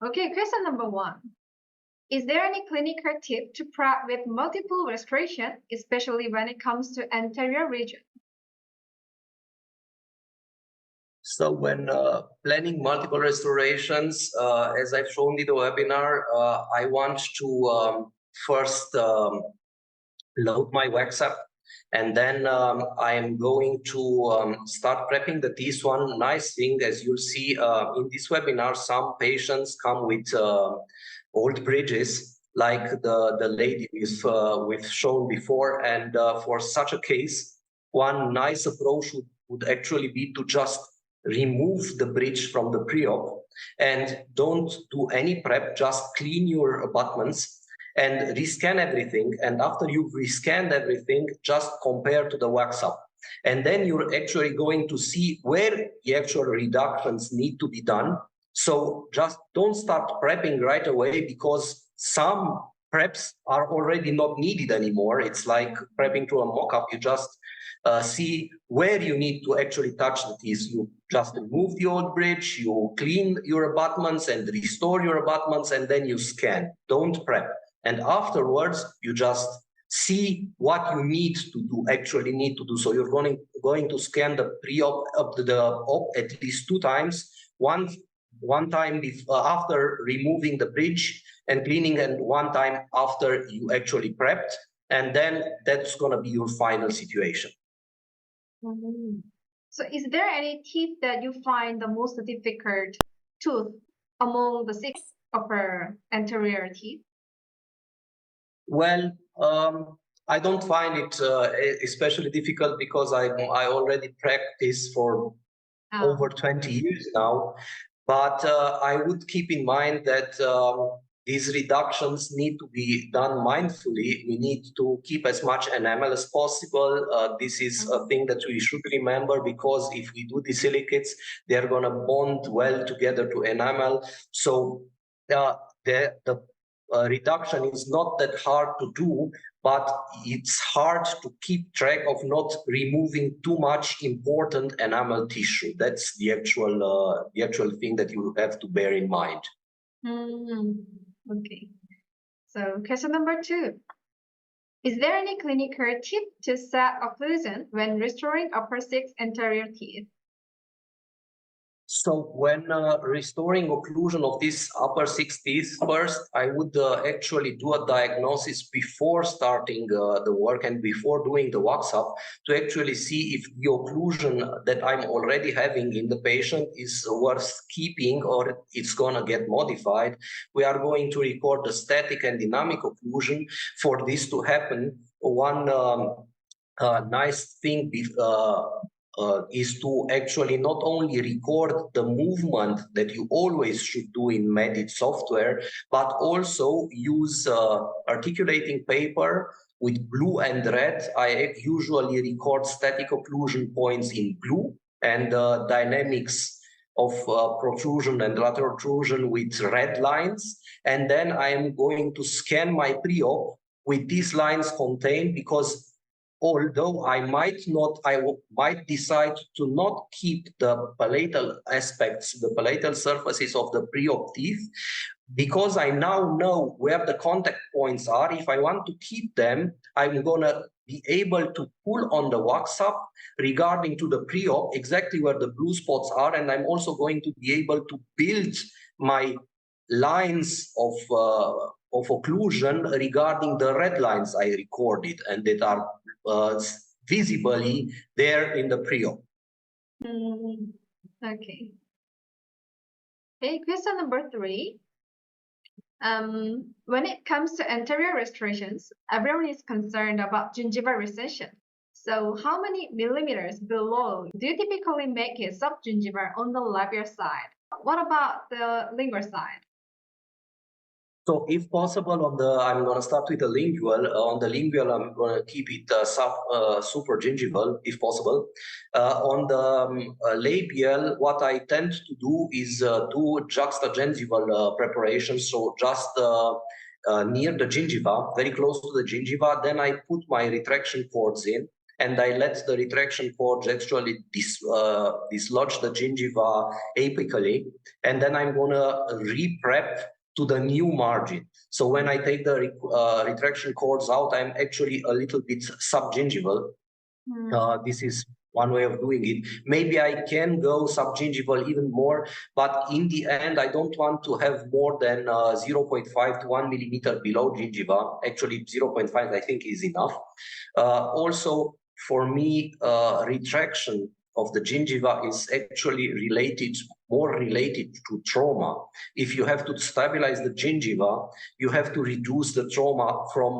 Okay, question number 1. Is there any clinical tip to prep with multiple restoration, especially when it comes to anterior region? So when planning multiple restorations, as I've shown in the webinar, I want to first load my wax up, and then I'm going to start prepping the teeth. One nice thing, as you'll see in this webinar, some patients come with old bridges, like the lady we've shown before, and for such a case, one nice approach would actually be to just remove the bridge from the pre-op and don't do any prep, just clean your abutments and rescan everything. And after you've rescanned everything, just compare to the wax up. And then you're actually going to see where the actual reductions need to be done. So just don't start prepping right away, because some preps are already not needed anymore. It's like prepping to a mock-up. You just see where you need to actually touch the teeth. You just remove the old bridge, you clean your abutments and restore your abutments, and then you scan. Don't prep. And afterwards, you just see what you need to do, actually need to do. So you're going to scan the pre-op up to the op at least 2 times. One time after removing the bridge and cleaning, and 1 time after you actually prepped. And then that's going to be your final situation. So is there any teeth that you find the most difficult tooth among the 6 upper anterior teeth? Well, I don't find it especially difficult, because I already practice for over 20 years now. But I would keep in mind that these reductions need to be done mindfully. We need to keep as much enamel as possible. This is a thing that we should remember, because if we do the silicates, they're going to bond well together to enamel. So the reduction is not that hard to do, but it's hard to keep track of not removing too much important enamel tissue. That's the actual thing that you have to bear in mind. Okay. So question number 2. Is there any clinical tip to set occlusion when restoring upper 6 anterior teeth? So when restoring occlusion of these upper 6 teeth, first I would actually do a diagnosis before starting the work and before doing the wax up, to actually see if the occlusion that I'm already having in the patient is worth keeping or it's going to get modified. We are going to record the static and dynamic occlusion. For this to happen, one nice thing is to actually not only record the movement that you always should do in Medit software, but also use articulating paper with blue and red. I usually record static occlusion points in blue and dynamics of protrusion and lateral protrusion with red lines. And then I am going to scan my pre-op with these lines contained, because although I might decide to not keep the palatal aspects, the palatal surfaces of the pre-op teeth, because I now know where the contact points are. If I want to keep them, I'm going to be able to pull on the wax up regarding to the pre-op, exactly where the blue spots are. And I'm also going to be able to build my lines of occlusion regarding the red lines I recorded and that are visibly there in the pre-op. Okay. Okay, question number 3. When it comes to anterior restorations, everyone is concerned about gingival recession. So how many millimeters below do you typically make a subgingival on the labial side? What about the lingual side? So if possible, I'm going to start with the lingual. On the lingual, I'm going to keep it super gingival, if possible. On the labial, what I tend to do is do juxtagingival preparation. So just near the gingiva, very close to the gingiva, then I put my retraction cords in. and I let the retraction cords actually dislodge the gingiva apically, and then I'm gonna re-prep to the new margin. So when I take the retraction cords out, I'm actually a little bit subgingival. This is one way of doing it. Maybe I can go subgingival even more, but in the end, I don't want to have more than 0.5 to 1 millimeter below gingiva. Actually, 0.5 I think is enough. Also, for me, retraction of the gingiva is actually more related to trauma. If you have to stabilize the gingiva, you have to reduce the trauma from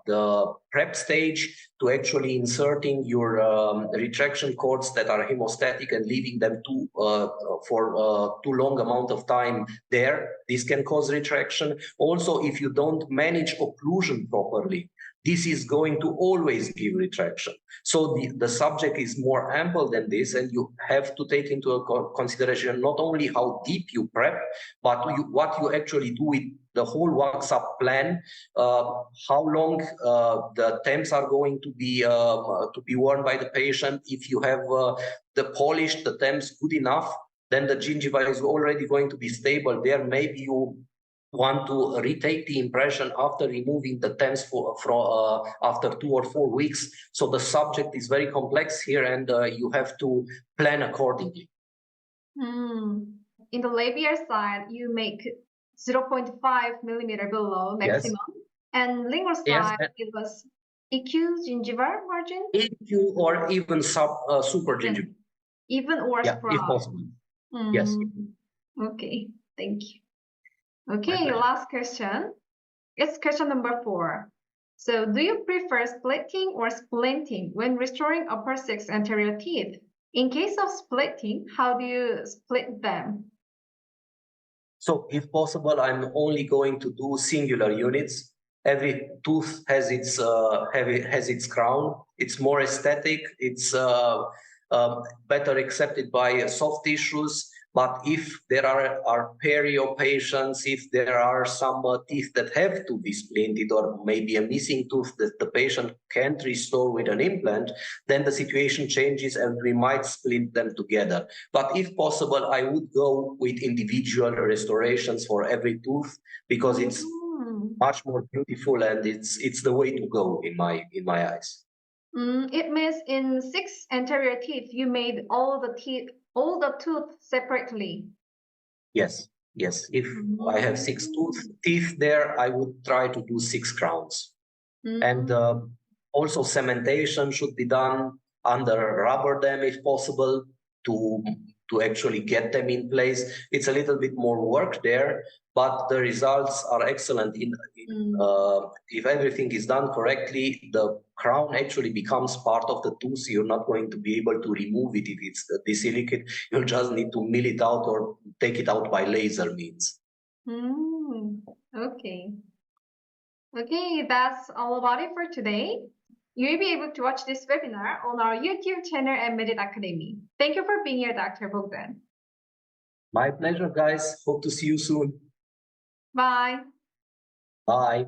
the prep stage to actually inserting your retraction cords that are hemostatic and leaving them for too long amount of time there. This can cause retraction. Also, if you don't manage occlusion properly, this is going to always give retraction. So the subject is more ample than this, and you have to take into consideration not only how deep you prep, but what you actually do with the whole wax-up plan, how long the temps are going to be worn by the patient. If you have the polished the temps good enough, then the gingiva is already going to be stable there. Maybe you want to retake the impression after removing the temps after 2 or 4 weeks. So the subject is very complex here, and you have to plan accordingly. In the labial side, you make 0.5 millimeter below maximum, yes. And lingual side, yes. It was EQ gingival margin? EQ or even super gingival. Even or if possible. Yes. Okay, thank you. Okay, last question. It's question number 4. So, do you prefer splitting or splinting when restoring upper 6 anterior teeth? In case of splitting, how do you split them? So, if possible, I'm only going to do singular units. Every tooth has its crown. It's more aesthetic. It's better accepted by soft tissues. But if there are perio patients, if there are some teeth that have to be splinted, or maybe a missing tooth that the patient can't restore with an implant, then the situation changes and we might split them together. But if possible, I would go with individual restorations for every tooth, because it's much more beautiful and it's the way to go in my eyes. It means in 6 anterior teeth, you made all the tooth separately. Yes. If I have 6 teeth there, I would try to do 6 crowns. And also cementation should be done under rubber dam if possible to actually get them in place. It's a little bit more work there, but the results are excellent. If everything is done correctly, the crown actually becomes part of the tooth. You're not going to be able to remove it if it's disilicate. You'll just need to mill it out or take it out by laser means. Okay. Okay, that's all about it for today. You'll be able to watch this webinar on our YouTube channel and Medit Academy. Thank you for being here, Dr. Bogdan. My pleasure, guys. Hope to see you soon. Bye. Bye.